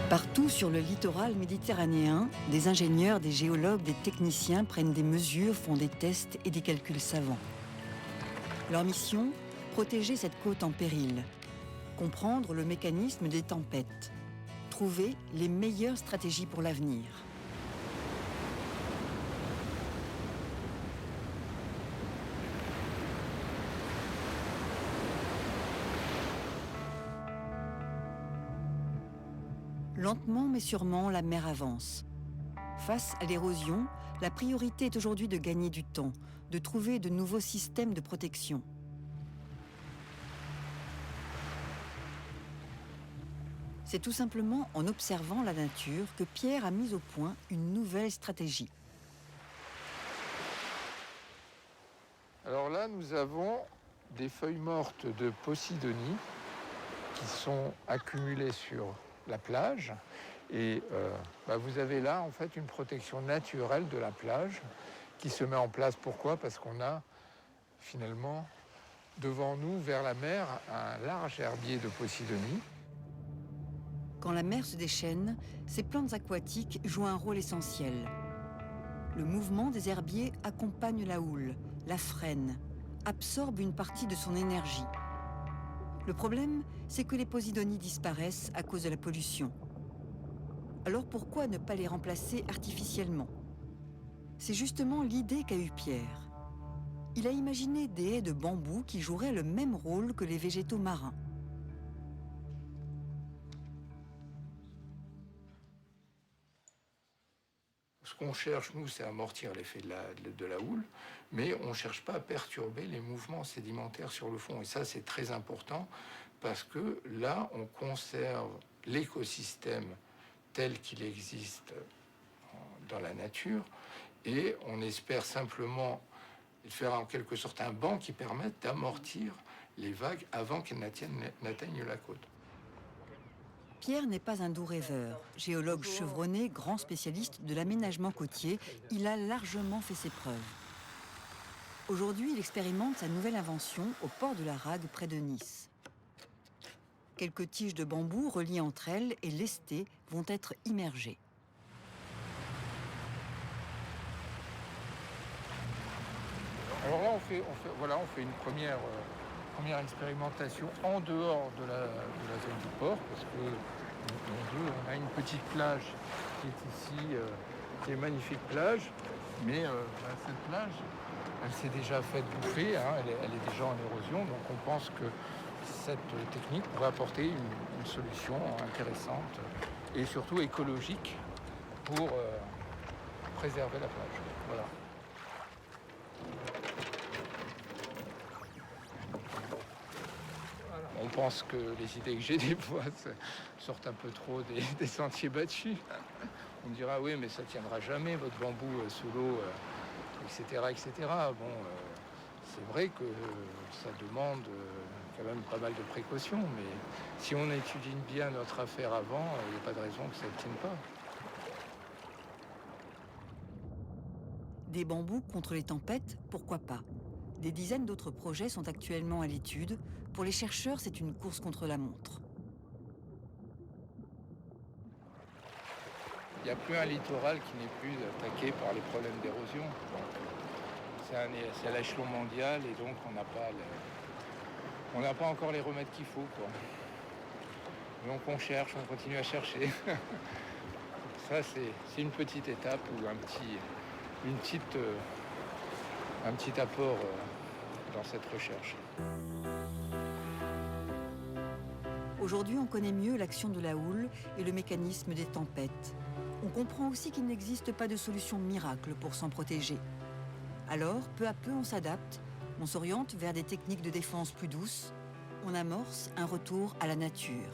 Partout sur le littoral méditerranéen, des ingénieurs, des géologues, des techniciens prennent des mesures, font des tests et des calculs savants. Leur mission, protéger cette côte en péril, comprendre le mécanisme des tempêtes, trouver les meilleures stratégies pour l'avenir. Lentement mais sûrement, la mer avance. Face à l'érosion, la priorité est aujourd'hui de gagner du temps, de trouver de nouveaux systèmes de protection. C'est tout simplement en observant la nature que Pierre a mis au point une nouvelle stratégie. Alors là, nous avons des feuilles mortes de Posidonie qui sont accumulées sur la plage. Et vous avez là, en fait, une protection naturelle de la plage qui se met en place. Pourquoi? Parce qu'on a, finalement, devant nous, vers la mer, un large herbier de Posidonie. Quand la mer se déchaîne, ces plantes aquatiques jouent un rôle essentiel. Le mouvement des herbiers accompagne la houle, la freine, absorbe une partie de son énergie. Le problème, c'est que les Posidonies disparaissent à cause de la pollution. Alors pourquoi ne pas les remplacer artificiellement? C'est justement l'idée qu'a eue Pierre. Il a imaginé des haies de bambou qui joueraient le même rôle que les végétaux marins. Ce qu'on cherche, nous, c'est amortir l'effet de la houle, mais on ne cherche pas à perturber les mouvements sédimentaires sur le fond. Et ça, c'est très important, parce que là, on conserve l'écosystème tel qu'il existe dans la nature, et on espère simplement faire en quelque sorte un banc qui permette d'amortir les vagues avant qu'elles n'atteignent la côte. Pierre n'est pas un doux rêveur. Géologue chevronné, grand spécialiste de l'aménagement côtier, il a largement fait ses preuves. Aujourd'hui, il expérimente sa nouvelle invention au port de la Rague, près de Nice. Quelques tiges de bambou reliées entre elles et lestées vont être immergées. Alors là, on fait une première expérimentation en dehors de la zone du port, parce que on a une petite plage qui est ici, qui est une magnifique plage, mais cette plage, elle s'est déjà faite bouffer, hein, elle est déjà en érosion, donc on pense que cette technique pourrait apporter une solution intéressante et surtout écologique pour préserver la plage. Voilà. On pense que les idées que j'ai des fois sortent un peu trop des sentiers battus. On me dira oui, mais ça tiendra jamais votre bambou sous l'eau, etc., etc. Bon, c'est vrai que ça demande quand même pas mal de précautions, mais si on étudie bien notre affaire avant, il n'y a pas de raison que ça ne tienne pas. Des bambous contre les tempêtes, pourquoi pas? Des dizaines d'autres projets sont actuellement à l'étude. Pour les chercheurs, c'est une course contre la montre. Il n'y a plus un littoral qui n'est plus attaqué par les problèmes d'érosion. C'est à l'échelon mondial et donc on n'a pas encore les remèdes qu'il faut, quoi. Donc on cherche, on continue à chercher. Ça, c'est une petite étape ou un petit apport dans cette recherche. Aujourd'hui, on connaît mieux l'action de la houle et le mécanisme des tempêtes. On comprend aussi qu'il n'existe pas de solution miracle pour s'en protéger. Alors, peu à peu, on s'adapte, on s'oriente vers des techniques de défense plus douces, on amorce un retour à la nature.